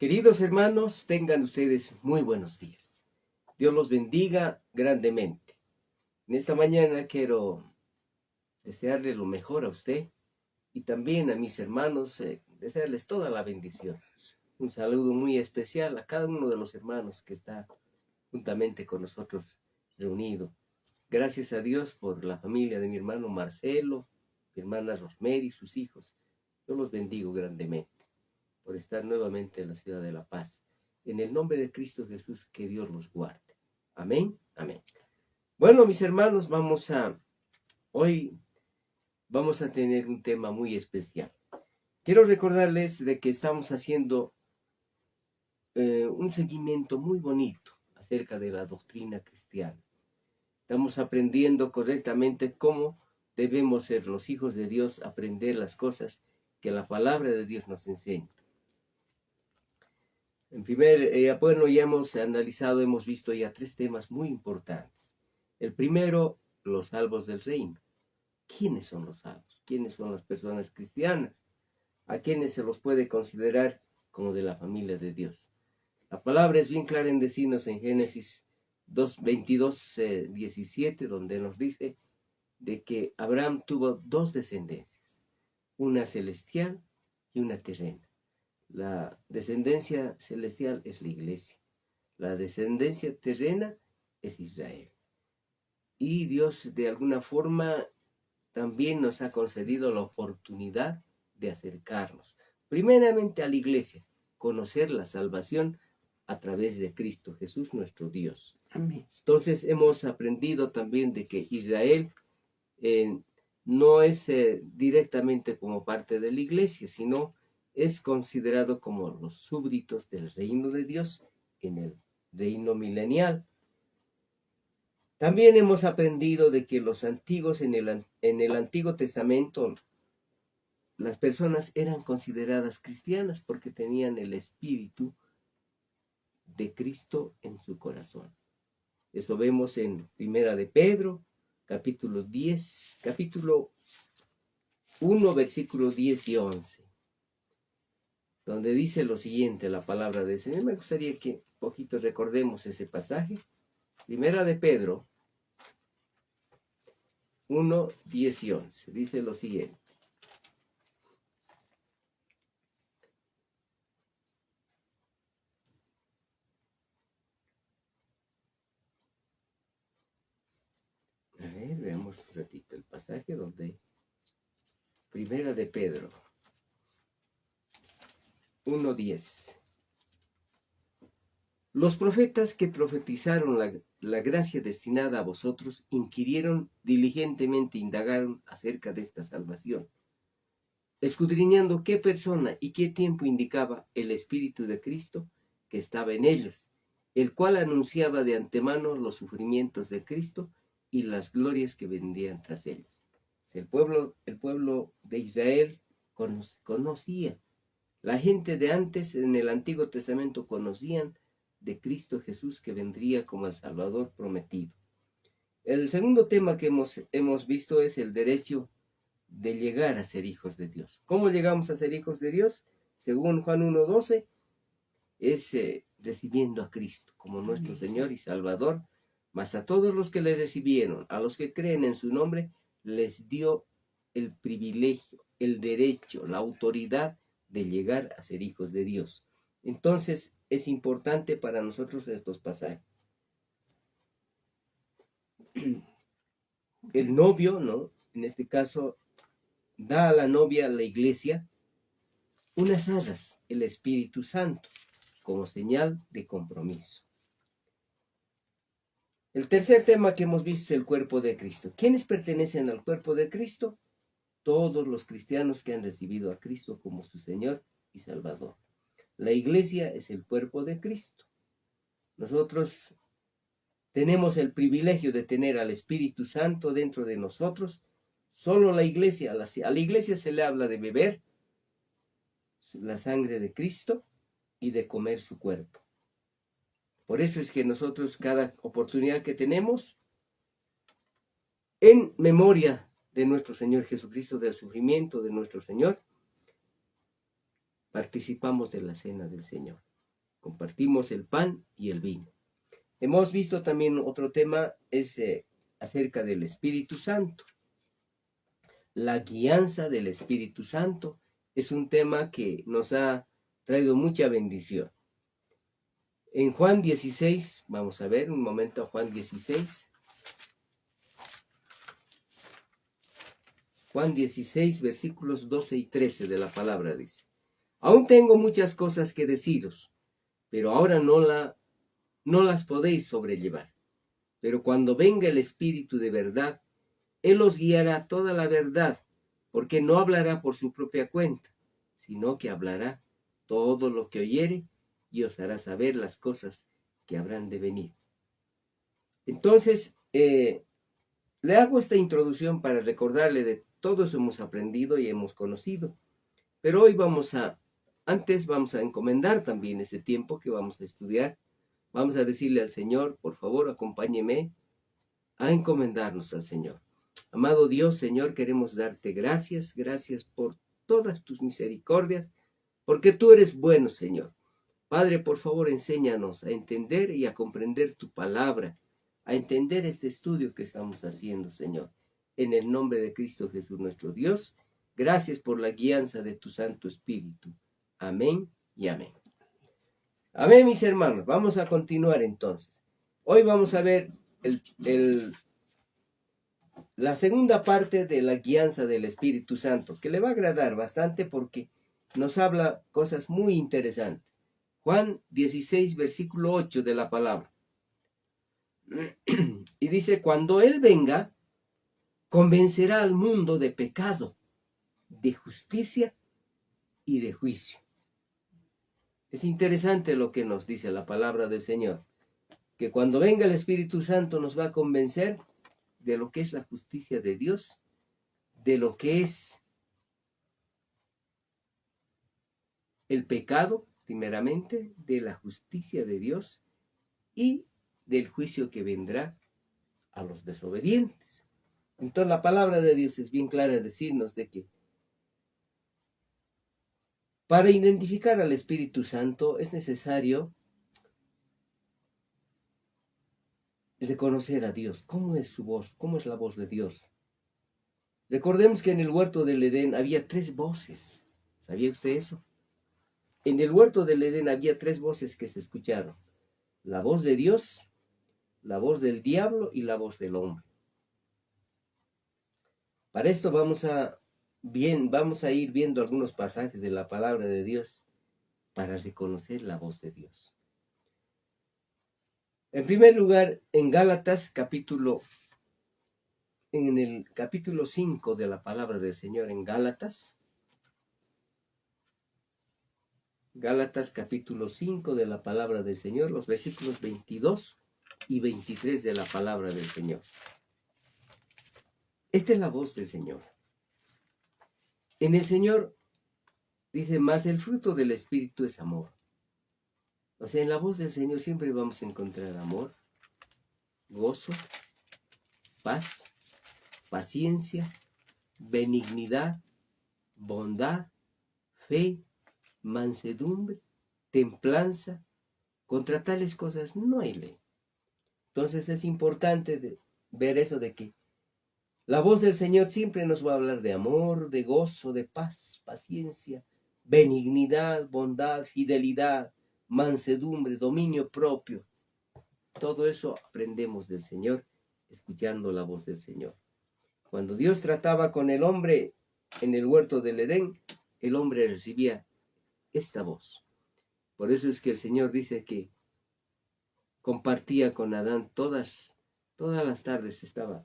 Queridos hermanos, tengan ustedes muy buenos días. Dios los bendiga grandemente. En esta mañana quiero desearle lo mejor a usted y también a mis hermanos, desearles toda la bendición. Un saludo muy especial a cada uno de los hermanos que está juntamente con nosotros reunido. Gracias a Dios por la familia de mi hermano Marcelo, mi hermana Rosemary y sus hijos. Yo los bendigo grandemente por estar nuevamente en la ciudad de La Paz. En el nombre de Cristo Jesús, que Dios los guarde. Amén, amén. Bueno, mis hermanos, hoy vamos a tener un tema muy especial. Quiero recordarles de que estamos haciendo un seguimiento muy bonito acerca de la doctrina cristiana. Estamos aprendiendo correctamente cómo debemos ser los hijos de Dios, aprender las cosas que la palabra de Dios nos enseña. Bueno, ya hemos analizado, hemos visto ya 3 temas muy importantes. El primero, los salvos del reino. ¿Quiénes son los salvos? ¿Quiénes son las personas cristianas? ¿A quiénes se los puede considerar como de la familia de Dios? La palabra es bien clara en decirnos en Génesis 22, 17, donde nos dice de que Abraham tuvo 2 descendencias, una celestial y una terrena. La descendencia celestial es la iglesia. La descendencia terrena es Israel. Y Dios de alguna forma también nos ha concedido la oportunidad de acercarnos, primeramente a la iglesia, conocer la salvación a través de Cristo Jesús nuestro Dios. Amén. Entonces hemos aprendido también de que Israel no es directamente como parte de la iglesia, sino es considerado como los súbditos del reino de Dios en el reino milenial. También hemos aprendido de que los antiguos en el Antiguo Testamento, las personas eran consideradas cristianas porque tenían el espíritu de Cristo en su corazón. Eso vemos en Primera de Pedro, capítulo 1, versículo 10 y 11. Donde dice lo siguiente la palabra del Señor. Me gustaría que un poquito recordemos ese pasaje. Primera de Pedro 1, 10 y 11. Dice lo siguiente. A ver, veamos un ratito el pasaje donde Primera de Pedro 1:10. Los profetas que profetizaron la gracia destinada a vosotros inquirieron diligentemente, indagaron acerca de esta salvación, escudriñando qué persona y qué tiempo indicaba el Espíritu de Cristo que estaba en ellos, el cual anunciaba de antemano los sufrimientos de Cristo y las glorias que vendrían tras ellos. El pueblo de Israel conocía. La gente de antes en el Antiguo Testamento conocían de Cristo Jesús que vendría como el Salvador prometido. El segundo tema que hemos visto es el derecho de llegar a ser hijos de Dios. ¿Cómo llegamos a ser hijos de Dios? Según Juan 1:12, es recibiendo a Cristo como nuestro Señor y Salvador, mas a todos los que le recibieron, a los que creen en su nombre, les dio el privilegio, el derecho, la autoridad de llegar a ser hijos de Dios. Entonces es importante para nosotros estos pasajes. El novio, ¿no? En este caso, da a la novia, a la iglesia, unas arras, el Espíritu Santo, como señal de compromiso. El tercer tema que hemos visto es el cuerpo de Cristo. ¿Quiénes pertenecen al cuerpo de Cristo? Todos los cristianos que han recibido a Cristo como su Señor y Salvador. La iglesia es el cuerpo de Cristo. Nosotros tenemos el privilegio de tener al Espíritu Santo dentro de nosotros. Solo la iglesia, a la iglesia se le habla de beber la sangre de Cristo y de comer su cuerpo. Por eso es que nosotros cada oportunidad que tenemos, en memoria de nuestro Señor Jesucristo, del sufrimiento de nuestro Señor, participamos de la cena del Señor. compartimos el pan y el vino. Hemos visto también otro tema, es acerca del Espíritu Santo. La guianza del Espíritu Santo es un tema que nos ha traído mucha bendición. En Juan 16, vamos a ver un momento a Juan 16. Juan 16, versículos 12 y 13 de la palabra dice: Aún tengo muchas cosas que deciros, pero ahora no las podéis sobrellevar. Pero cuando venga el Espíritu de verdad, Él os guiará a toda la verdad, porque no hablará por su propia cuenta, sino que hablará todo lo que oyere y os hará saber las cosas que habrán de venir. Entonces, le hago esta introducción para recordarle de todo eso hemos aprendido y hemos conocido. Pero hoy antes vamos a encomendar también ese tiempo que vamos a estudiar. Vamos a decirle al Señor, por favor, acompáñeme a encomendarnos al Señor. Amado Dios, Señor, queremos darte gracias por todas tus misericordias, porque tú eres bueno, Señor. Padre, por favor, enséñanos a entender y a comprender tu palabra, a entender este estudio que estamos haciendo, Señor. En el nombre de Cristo Jesús, nuestro Dios, gracias por la guianza de tu Santo Espíritu. Amén y amén. Amén, mis hermanos. Vamos a continuar entonces. Hoy vamos a ver la segunda parte de la guianza del Espíritu Santo, que le va a agradar bastante porque nos habla cosas muy interesantes. Juan 16, versículo 8 de la palabra. Y dice: cuando Él venga, convencerá al mundo de pecado, de justicia y de juicio. Es interesante lo que nos dice la palabra del Señor, que cuando venga el Espíritu Santo nos va a convencer de lo que es la justicia de Dios, de lo que es el pecado, primeramente, de la justicia de Dios y del juicio que vendrá a los desobedientes. Entonces la palabra de Dios es bien clara en decirnos de que para identificar al Espíritu Santo es necesario reconocer a Dios. ¿Cómo es su voz? ¿Cómo es la voz de Dios? Recordemos que en el huerto del Edén había 3 voces. ¿Sabía usted eso? En el huerto del Edén había 3 voces que se escucharon: la voz de Dios, la voz del diablo y la voz del hombre. Para esto vamos a ir viendo algunos pasajes de la palabra de Dios para reconocer la voz de Dios. En primer lugar, en el capítulo 5 de la palabra del Señor, en Gálatas capítulo 5 de la palabra del Señor, los versículos 22 y 23 de la palabra del Señor. Esta es la voz del Señor. En el Señor dice: más el fruto del Espíritu es amor. O sea, en la voz del Señor siempre vamos a encontrar amor, gozo, paz, paciencia, benignidad, bondad, fe, mansedumbre, templanza. Contra tales cosas no hay ley. Entonces es importante ver eso de que la voz del Señor siempre nos va a hablar de amor, de gozo, de paz, paciencia, benignidad, bondad, fidelidad, mansedumbre, dominio propio. Todo eso aprendemos del Señor escuchando la voz del Señor. Cuando Dios trataba con el hombre en el huerto del Edén, el hombre recibía esta voz. Por eso es que el Señor dice que compartía con Adán todas las tardes. Estaba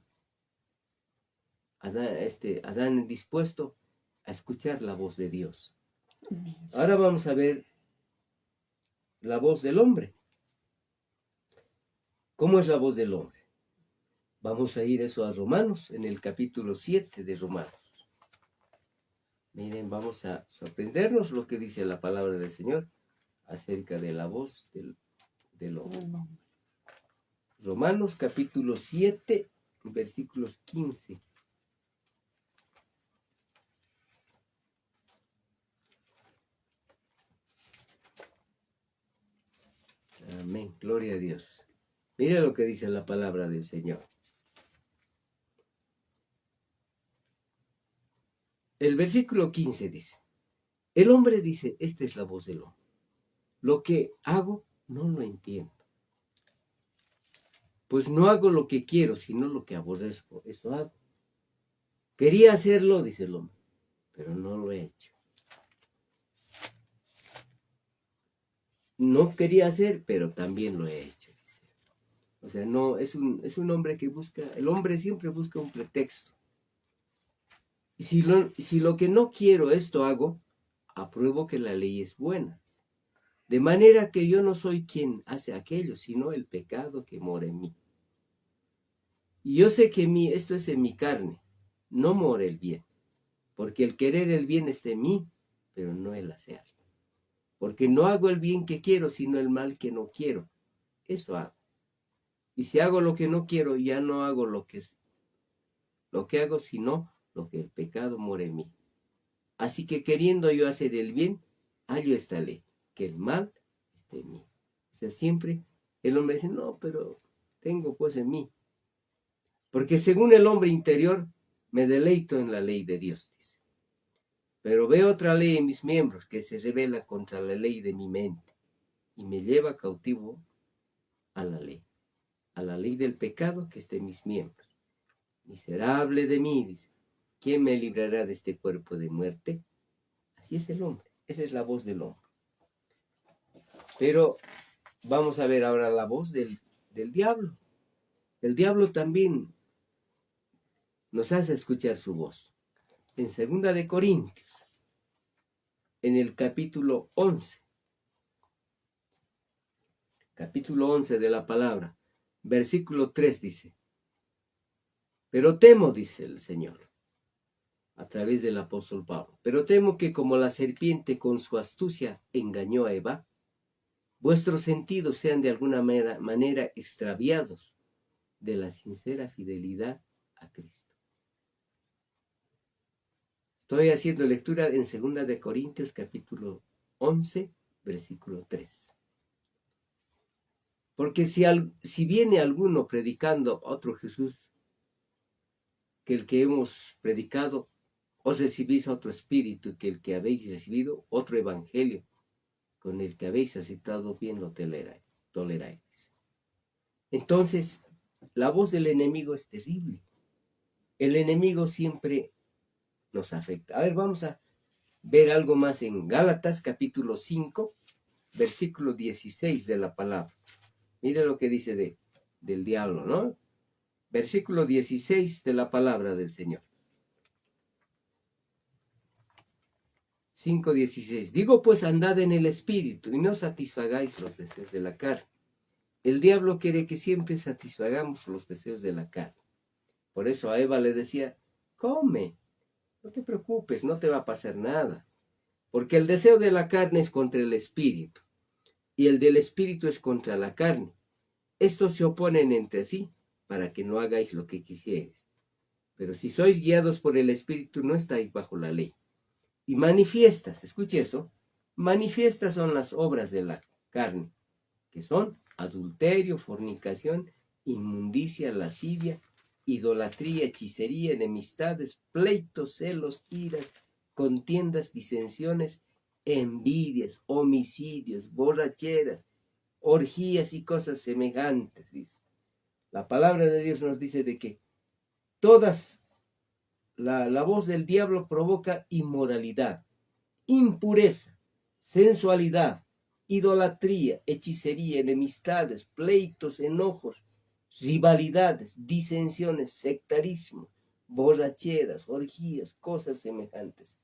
Adán dispuesto a escuchar la voz de Dios. Ahora vamos a ver la voz del hombre. ¿Cómo es la voz del hombre? Vamos a ir eso a Romanos, en el capítulo 7 de Romanos. Miren, vamos a sorprendernos lo que dice la palabra del Señor acerca de la voz del hombre. Romanos capítulo 7, versículos 15. Amén. Gloria a Dios. Mira lo que dice la palabra del Señor. El versículo 15 dice, el hombre dice, esta es la voz del hombre. Lo que hago no lo entiendo. Pues no hago lo que quiero, sino lo que aborrezco. Eso hago. Quería hacerlo, dice el hombre, pero no lo he hecho. No quería hacer, pero también lo he hecho. Dice. O sea, no, es un hombre que busca, el hombre siempre busca un pretexto. Y si lo que no quiero, esto hago, apruebo que la ley es buena. De manera que yo no soy quien hace aquello, sino el pecado que mora en mí. Y yo sé que esto es en mi carne, no mora el bien, porque el querer el bien está en mí, pero no el hacerlo. Porque no hago el bien que quiero, sino el mal que no quiero. Eso hago. Y si hago lo que no quiero, ya no hago lo que hago, sino lo que el pecado mora en mí. Así que queriendo yo hacer el bien, hallo esta ley, que el mal esté en mí. O sea, siempre el hombre dice, no, pero tengo pues en mí. Porque según el hombre interior, me deleito en la ley de Dios, dice. Pero veo otra ley en mis miembros que se revela contra la ley de mi mente y me lleva cautivo a la ley del pecado que está en mis miembros. Miserable de mí, dice, ¿quién me librará de este cuerpo de muerte? Así es el hombre, esa es la voz del hombre. Pero vamos a ver ahora la voz del diablo. El diablo también nos hace escuchar su voz. En 2 de Corintios, en el capítulo 11 de la palabra, versículo 3 dice, pero temo, dice el Señor, a través del apóstol Pablo, pero temo que como la serpiente con su astucia engañó a Eva, vuestros sentidos sean de alguna manera extraviados de la sincera fidelidad a Cristo. Estoy haciendo lectura en 2 de Corintios capítulo 11, versículo 3. Porque si viene alguno predicando otro Jesús que el que hemos predicado, os recibís otro espíritu que el que habéis recibido, otro evangelio con el que habéis aceptado, bien lo toleráis. Entonces, la voz del enemigo es terrible. El enemigo siempre nos afecta. A ver, vamos a ver algo más en Gálatas capítulo 5, versículo 16 de la palabra. Mira lo que dice del diablo, ¿no? Versículo 16 de la palabra del Señor. 5:16. Digo pues, andad en el espíritu y no satisfagáis los deseos de la carne. El diablo quiere que siempre satisfagamos los deseos de la carne. Por eso a Eva le decía, come, no te preocupes, no te va a pasar nada. Porque el deseo de la carne es contra el espíritu y el del espíritu es contra la carne. Estos se oponen entre sí para que no hagáis lo que quisierais. Pero si sois guiados por el espíritu, no estáis bajo la ley. Y manifiestas, escuche eso, manifiestas son las obras de la carne, que son adulterio, fornicación, inmundicia, lascivia, idolatría, hechicería, enemistades, pleitos, celos, iras, contiendas, disensiones, envidias, homicidios, borracheras, orgías y cosas semejantes, dice. La palabra de Dios nos dice de que todas, la voz del diablo provoca inmoralidad, impureza, sensualidad, idolatría, hechicería, enemistades, pleitos, enojos, rivalidades, disensiones, sectarismo, borracheras, orgías, cosas semejantes.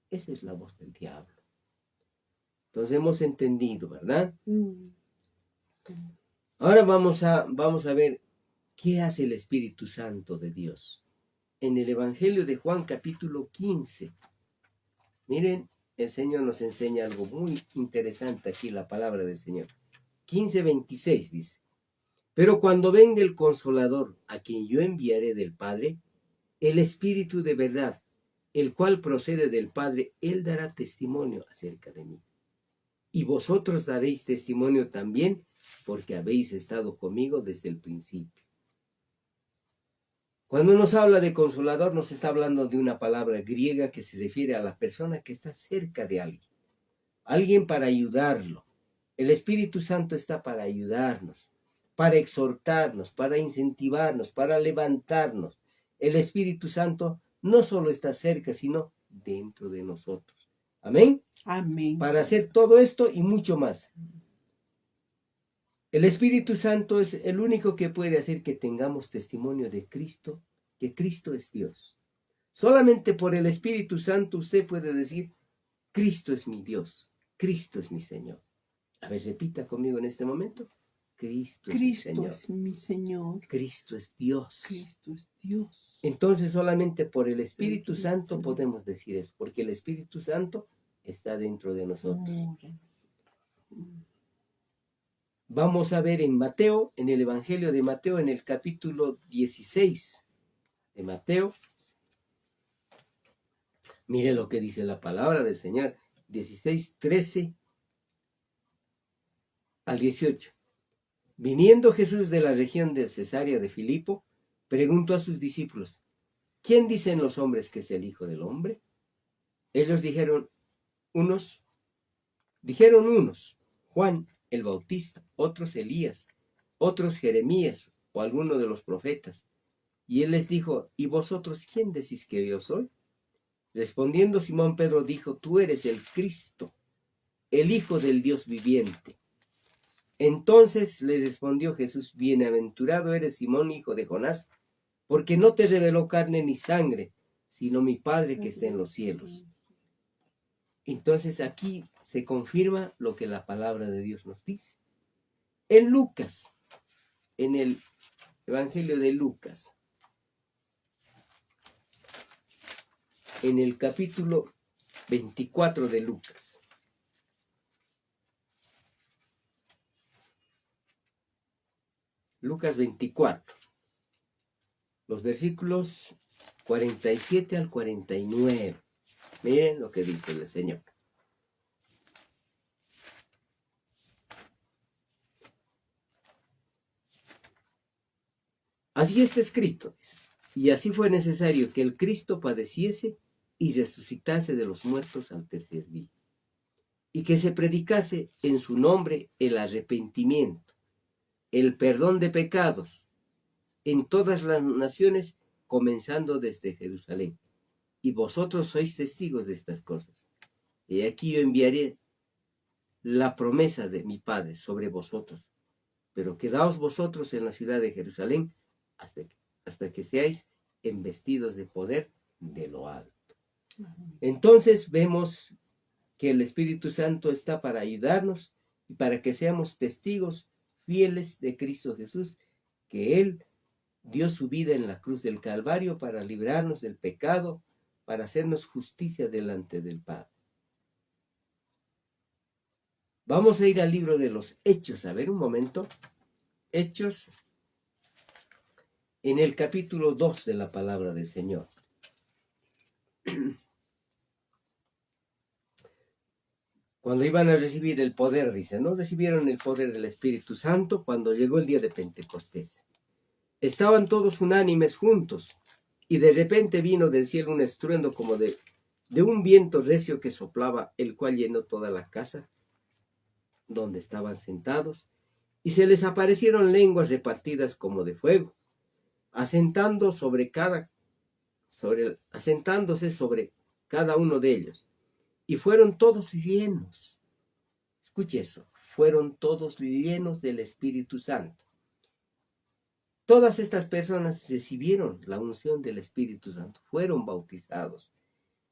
Esa es la voz del diablo. Entonces hemos entendido, ¿verdad? Ahora vamos a ver qué hace el Espíritu Santo de Dios. En el Evangelio de Juan capítulo 15, miren, el Señor nos enseña algo muy interesante aquí, la palabra del Señor. 15:26 dice, pero cuando venga el Consolador, a quien yo enviaré del Padre, el Espíritu de verdad, el cual procede del Padre, Él dará testimonio acerca de mí. y vosotros daréis testimonio también, porque habéis estado conmigo desde el principio. Cuando nos habla de consolador, nos está hablando de una palabra griega que se refiere a la persona que está cerca de alguien, alguien para ayudarlo. El Espíritu Santo está para ayudarnos, para exhortarnos, para incentivarnos, para levantarnos. El Espíritu Santo no solo está cerca, sino dentro de nosotros. Amén. Amén. Para hacer todo esto y mucho más. El Espíritu Santo es el único que puede hacer que tengamos testimonio de Cristo, que Cristo es Dios. Solamente por el Espíritu Santo usted puede decir, Cristo es mi Dios, Cristo es mi Señor. A ver, repita conmigo en este momento. Cristo es mi Señor. Es mi Señor. Cristo es Dios. Cristo es Dios. Entonces solamente por el Espíritu Santo podemos decir eso, porque el Espíritu Santo está dentro de nosotros. Vamos a ver en Mateo, en el Evangelio de Mateo, en el capítulo 16 de Mateo. Mire lo que dice la palabra del Señor, 16, 13 al 18. Viniendo Jesús de la región de Cesarea de Filipo, preguntó a sus discípulos, ¿quién dicen los hombres que es el Hijo del Hombre? Ellos dijeron unos, Juan el Bautista, otros Elías, otros Jeremías o alguno de los profetas. Y él les dijo, ¿y vosotros quién decís que yo soy? Respondiendo Simón Pedro dijo, tú eres el Cristo, el Hijo del Dios viviente. Entonces le respondió Jesús, bienaventurado eres Simón, hijo de Jonás, porque no te reveló carne ni sangre, sino mi Padre que está en los cielos. Entonces aquí se confirma lo que la palabra de Dios nos dice. En Lucas, en el Evangelio de Lucas, en el capítulo 24 de Lucas, Lucas 24, los versículos 47 al 49. Miren lo que dice el Señor. Así está escrito, y así fue necesario que el Cristo padeciese y resucitase de los muertos al tercer día, y que se predicase en su nombre el arrepentimiento, el perdón de pecados, en todas las naciones, comenzando desde Jerusalén. Y vosotros sois testigos de estas cosas. Y aquí yo enviaré la promesa de mi Padre sobre vosotros. Pero quedaos vosotros en la ciudad de Jerusalén hasta que seáis embestidos de poder de lo alto. Entonces vemos que el Espíritu Santo está para ayudarnos y para que seamos testigos fieles de Cristo Jesús, que Él dio su vida en la cruz del Calvario para librarnos del pecado, para hacernos justicia delante del Padre. Vamos a ir al libro de los Hechos, a ver un momento. Hechos, en el capítulo 2 de la palabra del Señor. Cuando iban a recibir el poder, dice, ¿no? Recibieron el poder del Espíritu Santo cuando llegó el día de Pentecostés. Estaban todos unánimes juntos, y de repente vino del cielo un estruendo como de un viento recio que soplaba, el cual llenó toda la casa donde estaban sentados, y se les aparecieron lenguas repartidas como de fuego, asentándose sobre cada uno de ellos, y fueron todos llenos. Escuche eso, fueron todos llenos del Espíritu Santo. Todas estas personas recibieron la unción del Espíritu Santo, fueron bautizados,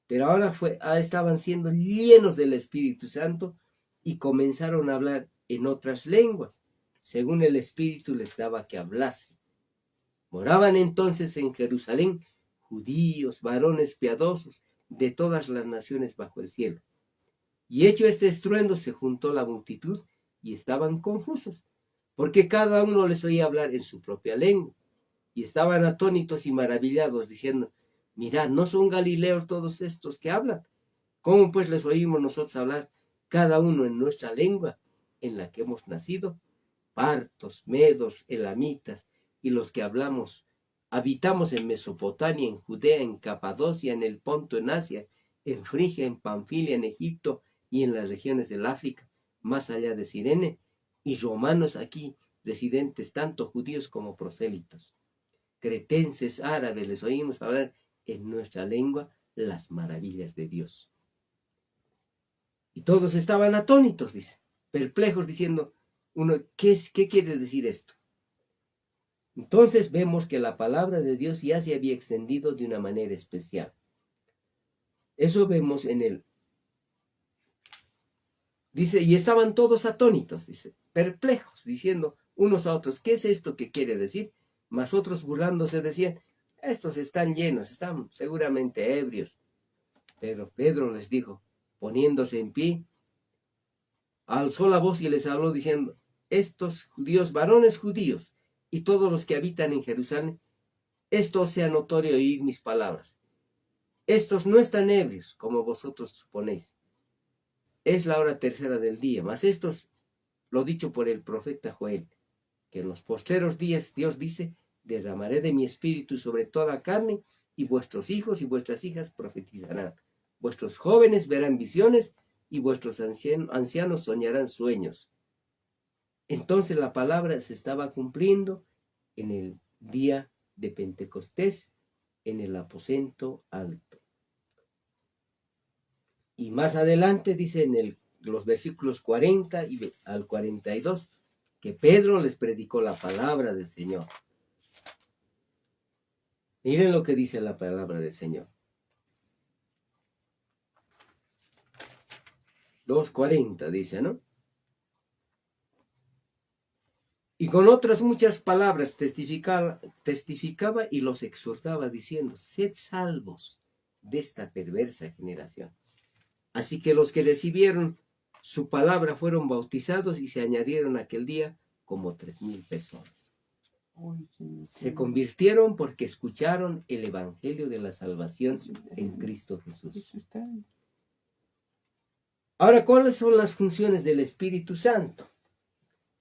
pero ahora estaban siendo llenos del Espíritu Santo y comenzaron a hablar en otras lenguas, según el Espíritu les daba que hablasen. Moraban entonces en Jerusalén judíos, varones piadosos, de todas las naciones bajo el cielo. Y hecho este estruendo, se juntó la multitud y estaban confusos, porque cada uno les oía hablar en su propia lengua, y estaban atónitos y maravillados, diciendo, mirad, ¿no son galileos todos estos que hablan? ¿Cómo pues les oímos nosotros hablar cada uno en nuestra lengua en la que hemos nacido, partos, medos, elamitas, y los que habitamos en Mesopotamia, en Judea, en Capadocia, en el Ponto, en Asia, en Frigia, en Panfilia, en Egipto y en las regiones del África, más allá de Cirene, y romanos aquí, residentes tanto judíos como prosélitos. Cretenses, árabes, les oímos hablar en nuestra lengua las maravillas de Dios. Y todos estaban atónitos, dice, perplejos, diciendo, ¿qué quiere decir esto? Entonces vemos que la palabra de Dios ya se había extendido de una manera especial. Eso vemos en él. Dice, y estaban todos atónitos, dice, perplejos, diciendo unos a otros, ¿qué es esto que quiere decir? Mas otros burlándose decían, estos están llenos, están seguramente ebrios. Pero Pedro les dijo, poniéndose en pie, alzó la voz y les habló diciendo, estos judíos, varones judíos, y todos los que habitan en Jerusalén, esto os sea notorio oír mis palabras. Estos no están ebrios, como vosotros suponéis. Es la hora tercera del día, mas estos, lo dicho por el profeta Joel, que en los postreros días Dios dice, derramaré de mi espíritu sobre toda carne, y vuestros hijos y vuestras hijas profetizarán. Vuestros jóvenes verán visiones, y vuestros ancianos soñarán sueños. Entonces la palabra se estaba cumpliendo en el día de Pentecostés, en el aposento alto. Y más adelante dice en los versículos 40 al 42, que Pedro les predicó la palabra del Señor. Miren lo que dice la palabra del Señor. 2:40 dice, ¿no? Y con otras muchas palabras testificaba y los exhortaba diciendo, sed salvos de esta perversa generación. Así que los que recibieron su palabra fueron bautizados y se añadieron aquel día como 3,000 personas. Se convirtieron porque escucharon el evangelio de la salvación en Cristo Jesús. Ahora, ¿cuáles son las funciones del Espíritu Santo?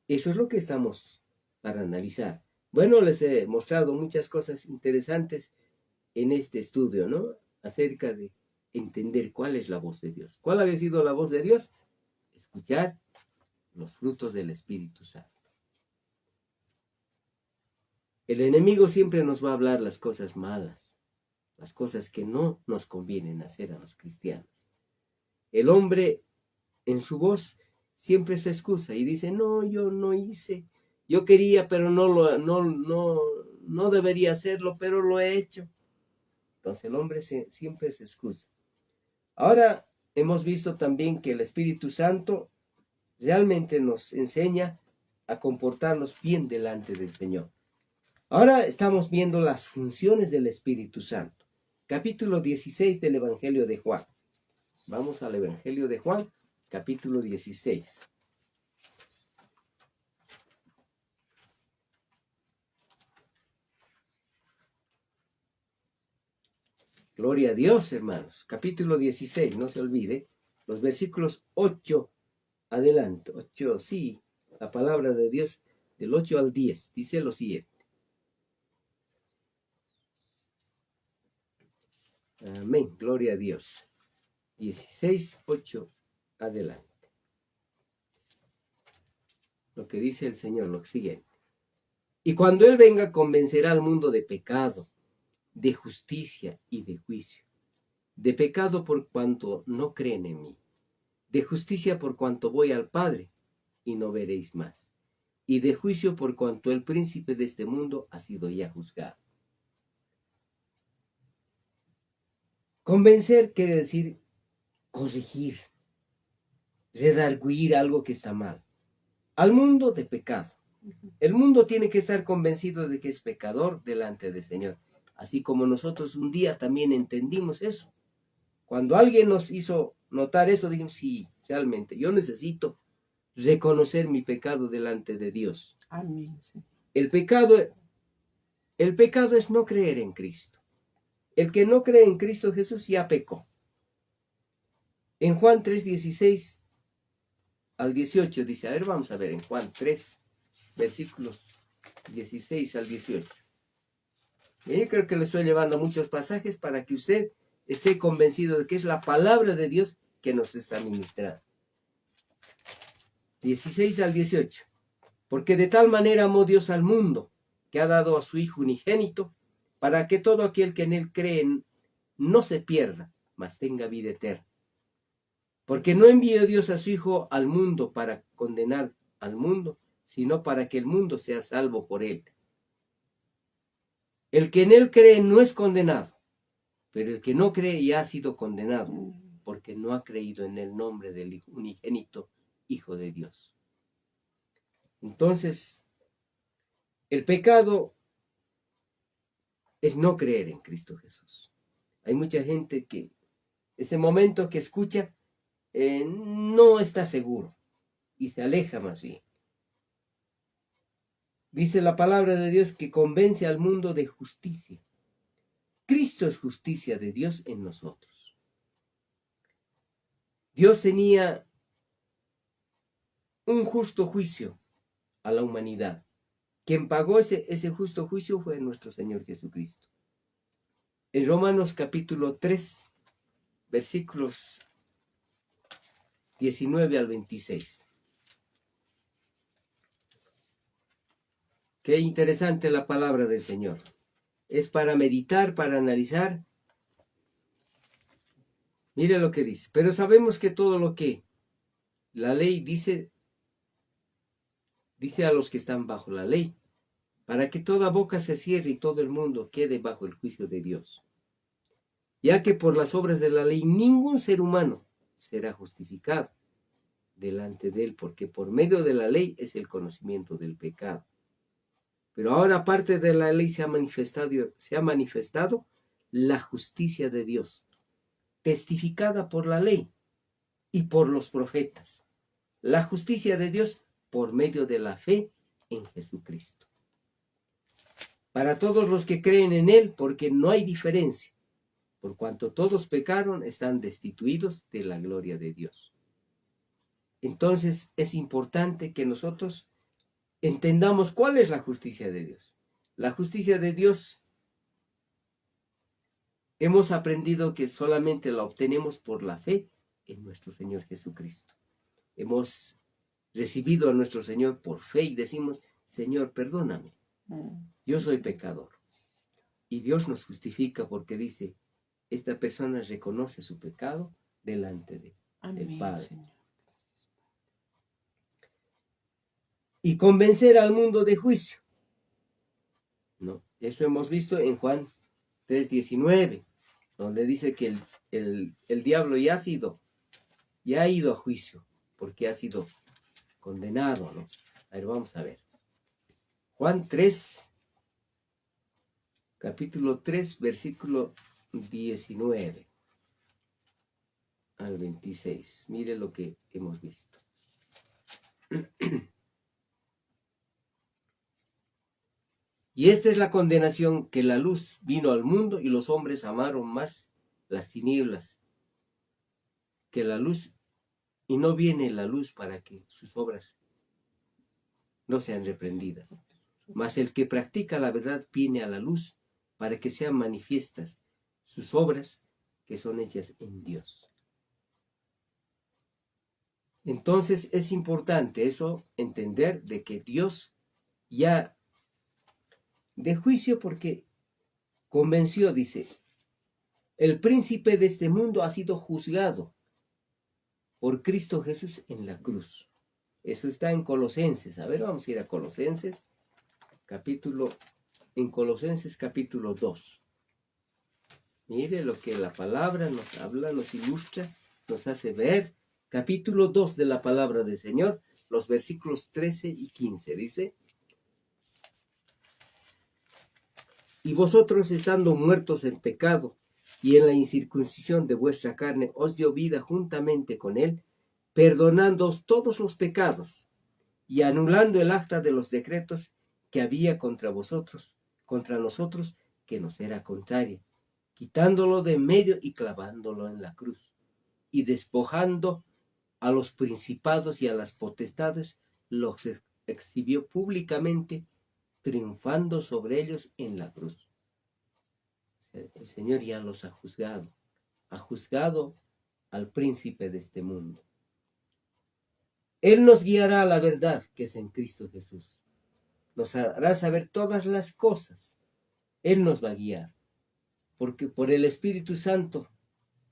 Eso es lo que estamos para analizar. Bueno, les he mostrado muchas cosas interesantes en este estudio, ¿no? Acerca de entender cuál es la voz de Dios. ¿Cuál había sido la voz de Dios? Escuchar los frutos del Espíritu Santo. El enemigo siempre nos va a hablar las cosas malas, las cosas que no nos convienen hacer a los cristianos. El hombre en su voz siempre se excusa y dice, no, yo no hice, yo quería, pero no debería hacerlo, pero lo he hecho. Entonces el hombre siempre se excusa. Ahora hemos visto también que el Espíritu Santo realmente nos enseña a comportarnos bien delante del Señor. Ahora estamos viendo las funciones del Espíritu Santo. Capítulo 16 del Evangelio de Juan. Vamos al Evangelio de Juan, capítulo 16. Gloria a Dios, hermanos. Capítulo 16, no se olvide, los versículos 8 adelante. 8, sí, la palabra de Dios, del 8 al 10, dice lo siguiente. Amén, gloria a Dios. 16, 8 adelante. Lo que dice el Señor, lo siguiente. Y cuando Él venga, convencerá al mundo de pecado, de justicia y de juicio. De pecado por cuanto no creen en mí. De justicia por cuanto voy al Padre y no veréis más. Y de juicio por cuanto el príncipe de este mundo ha sido ya juzgado. Convencer quiere decir corregir, redarguir algo que está mal. Al mundo de pecado. El mundo tiene que estar convencido de que es pecador delante del Señor. Así como nosotros un día también entendimos eso. Cuando alguien nos hizo notar eso, dijimos, sí, realmente, yo necesito reconocer mi pecado delante de Dios. Amén. Sí. El pecado es no creer en Cristo. El que no cree en Cristo Jesús ya pecó. En Juan 3:16 al 18 dice, a ver, vamos a ver en Juan 3, versículos 16 al 18. Y yo creo que le estoy llevando a muchos pasajes para que usted esté convencido de que es la palabra de Dios que nos está ministrando. 16 al 18. Porque de tal manera amó Dios al mundo, que ha dado a su Hijo unigénito, para que todo aquel que en él cree no se pierda, mas tenga vida eterna. Porque no envió Dios a su Hijo al mundo para condenar al mundo, sino para que el mundo sea salvo por él. El que en él cree no es condenado, pero el que no cree ya ha sido condenado, porque no ha creído en el nombre del unigénito Hijo de Dios. Entonces, el pecado es no creer en Cristo Jesús. Hay mucha gente que ese momento que escucha no está seguro y se aleja más bien. Dice la palabra de Dios que convence al mundo de justicia. Cristo es justicia de Dios en nosotros. Dios tenía un justo juicio a la humanidad. Quien pagó ese justo juicio fue nuestro Señor Jesucristo. En Romanos capítulo 3, versículos 19 al 26. Qué interesante la palabra del Señor. Es para meditar, para analizar. Mire lo que dice. Pero sabemos que todo lo que la ley dice a los que están bajo la ley, para que toda boca se cierre y todo el mundo quede bajo el juicio de Dios. Ya que por las obras de la ley ningún ser humano será justificado delante de él, porque por medio de la ley es el conocimiento del pecado. Pero ahora, aparte de la ley, se ha manifestado la justicia de Dios, testificada por la ley y por los profetas. La justicia de Dios por medio de la fe en Jesucristo. Para todos los que creen en Él, porque no hay diferencia, por cuanto todos pecaron, están destituidos de la gloria de Dios. Entonces es importante que nosotros entendamos cuál es la justicia de Dios. La justicia de Dios hemos aprendido que solamente la obtenemos por la fe en nuestro Señor Jesucristo. Hemos recibido a nuestro Señor por fe y decimos, Señor, perdóname, yo soy pecador. Y Dios nos justifica porque dice, esta persona reconoce su pecado delante del Padre. Señor. Y convencer al mundo de juicio. No, eso hemos visto en Juan 3:19, donde dice que el diablo ya ha ido a juicio, porque ha sido condenado, ¿no? A ver, vamos a ver. Juan 3, capítulo 3, versículo 19 al 26. Mire lo que hemos visto. Y esta es la condenación, que la luz vino al mundo y los hombres amaron más las tinieblas que la luz, y no viene la luz para que sus obras no sean reprendidas. Mas el que practica la verdad viene a la luz para que sean manifiestas sus obras que son hechas en Dios. Entonces es importante eso, entender de que Dios ya de juicio, porque convenció, dice, el príncipe de este mundo ha sido juzgado por Cristo Jesús en la cruz. Eso está en Colosenses. A ver, vamos a ir a Colosenses, capítulo 2. Mire lo que la palabra nos habla, nos ilustra, nos hace ver. Capítulo 2 de la palabra del Señor, los versículos 13 y 15, dice, y vosotros estando muertos en pecado y en la incircuncisión de vuestra carne, os dio vida juntamente con él, perdonándoos todos los pecados y anulando el acta de los decretos que había contra nosotros, que nos era contraria, quitándolo de en medio y clavándolo en la cruz, y despojando a los principados y a las potestades, los exhibió públicamente, triunfando sobre ellos en la cruz. El Señor ya los ha juzgado al príncipe de este mundo. Él nos guiará a la verdad que es en Cristo Jesús. Nos hará saber todas las cosas. Él nos va a guiar, porque por el Espíritu Santo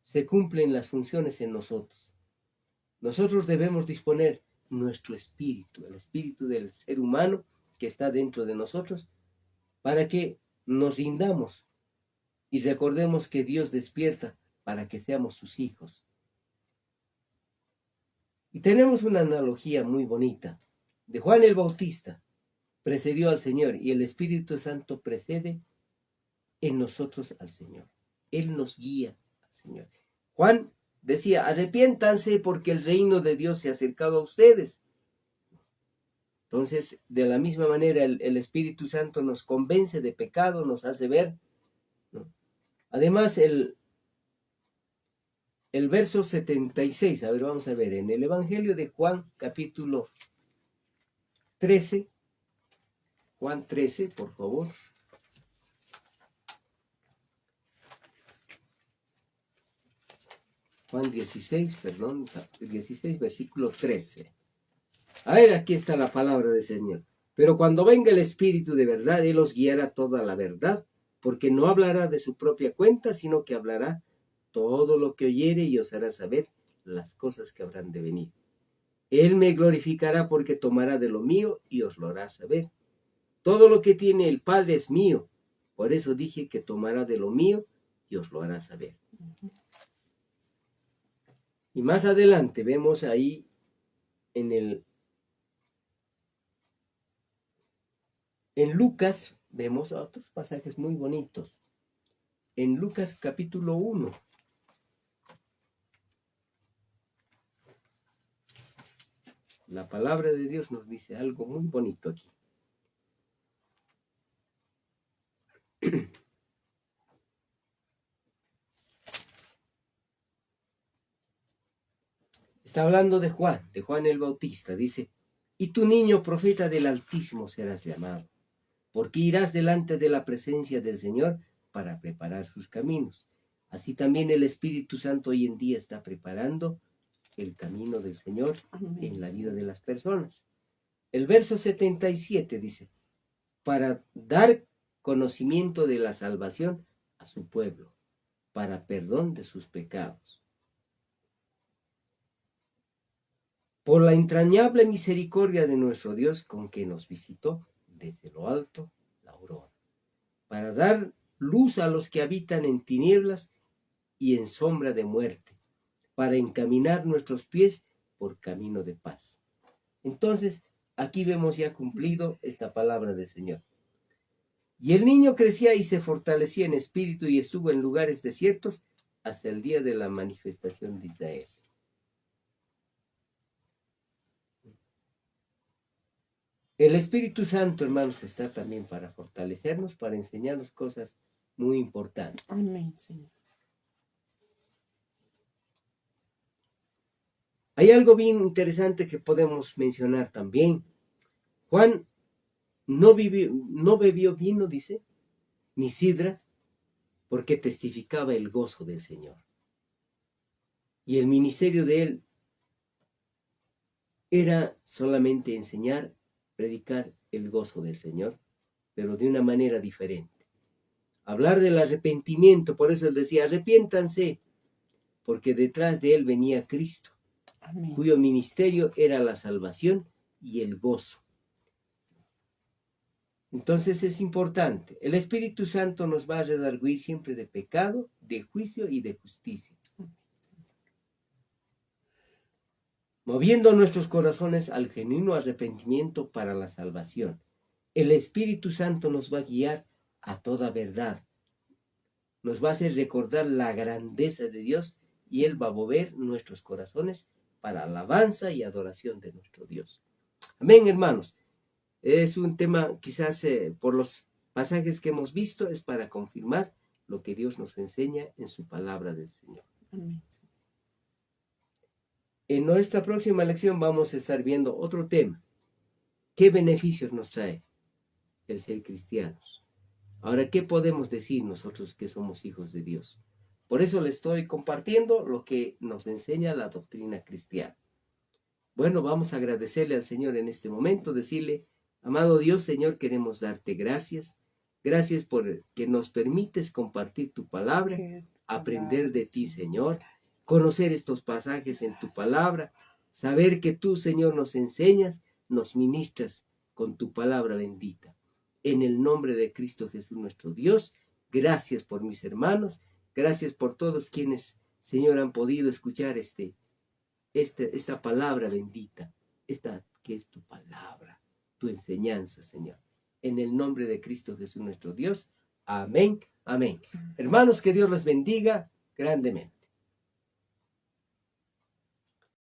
se cumplen las funciones en nosotros. Nosotros debemos disponer nuestro espíritu, el espíritu del ser humano que está dentro de nosotros, para que nos rindamos y recordemos que Dios despierta para que seamos sus hijos. Y tenemos una analogía muy bonita de Juan el Bautista. Precedió al Señor y el Espíritu Santo precede en nosotros al Señor. Él nos guía al Señor. Juan decía, arrepiéntanse porque el reino de Dios se ha acercado a ustedes. Entonces, de la misma manera, el Espíritu Santo nos convence de pecado, nos hace ver, ¿no? Además, el verso 76, a ver, vamos a ver, en el Evangelio de Juan, capítulo 13, Juan 13, por favor. Juan 16, 16, versículo 13. A ver, aquí está la palabra del Señor. Pero cuando venga el Espíritu de verdad, Él os guiará toda la verdad, porque no hablará de su propia cuenta, sino que hablará todo lo que oyere y os hará saber las cosas que habrán de venir. Él me glorificará porque tomará de lo mío y os lo hará saber. Todo lo que tiene el Padre es mío. Por eso dije que tomará de lo mío y os lo hará saber. Y más adelante vemos ahí en Lucas, vemos otros pasajes muy bonitos. En Lucas capítulo 1. La palabra de Dios nos dice algo muy bonito aquí. Está hablando de Juan el Bautista. Dice, y tu niño profeta del Altísimo serás llamado, porque irás delante de la presencia del Señor para preparar sus caminos. Así también el Espíritu Santo hoy en día está preparando el camino del Señor en la vida de las personas. El verso 77 dice, para dar conocimiento de la salvación a su pueblo, para perdón de sus pecados. Por la entrañable misericordia de nuestro Dios con que nos visitó desde lo alto la aurora, para dar luz a los que habitan en tinieblas y en sombra de muerte, para encaminar nuestros pies por camino de paz. Entonces, aquí vemos ya cumplido esta palabra del Señor. Y el niño crecía y se fortalecía en espíritu y estuvo en lugares desiertos hasta el día de la manifestación de Israel. El Espíritu Santo, hermanos, está también para fortalecernos, para enseñarnos cosas muy importantes. Amén, Señor. Hay algo bien interesante que podemos mencionar también. Juan no bebió vino, dice, ni sidra, porque testificaba el gozo del Señor. Y el ministerio de él era solamente enseñar, predicar el gozo del Señor, pero de una manera diferente. Hablar del arrepentimiento, por eso él decía, arrepiéntanse, porque detrás de él venía Cristo, Amén. cuyo ministerio era la salvación y el gozo. Entonces es importante. El Espíritu Santo nos va a redarguir siempre de pecado, de juicio y de justicia, moviendo nuestros corazones al genuino arrepentimiento para la salvación. El Espíritu Santo nos va a guiar a toda verdad. Nos va a hacer recordar la grandeza de Dios y Él va a mover nuestros corazones para alabanza y adoración de nuestro Dios. Amén, hermanos. Es un tema, quizás por los pasajes que hemos visto, es para confirmar lo que Dios nos enseña en su palabra del Señor. Amén. En nuestra próxima lección vamos a estar viendo otro tema. ¿Qué beneficios nos trae el ser cristianos? Ahora, ¿qué podemos decir nosotros que somos hijos de Dios? Por eso le estoy compartiendo lo que nos enseña la doctrina cristiana. Bueno, vamos a agradecerle al Señor en este momento, decirle, amado Dios, Señor, queremos darte gracias. Gracias por que nos permites compartir tu palabra, aprender de ti, Señor, conocer estos pasajes en tu palabra, saber que tú, Señor, nos enseñas, nos ministras con tu palabra bendita. En el nombre de Cristo Jesús nuestro Dios, gracias por mis hermanos, gracias por todos quienes, Señor, han podido escuchar esta palabra bendita, esta que es tu palabra, tu enseñanza, Señor. En el nombre de Cristo Jesús nuestro Dios. Amén, amén. Hermanos, que Dios los bendiga grandemente.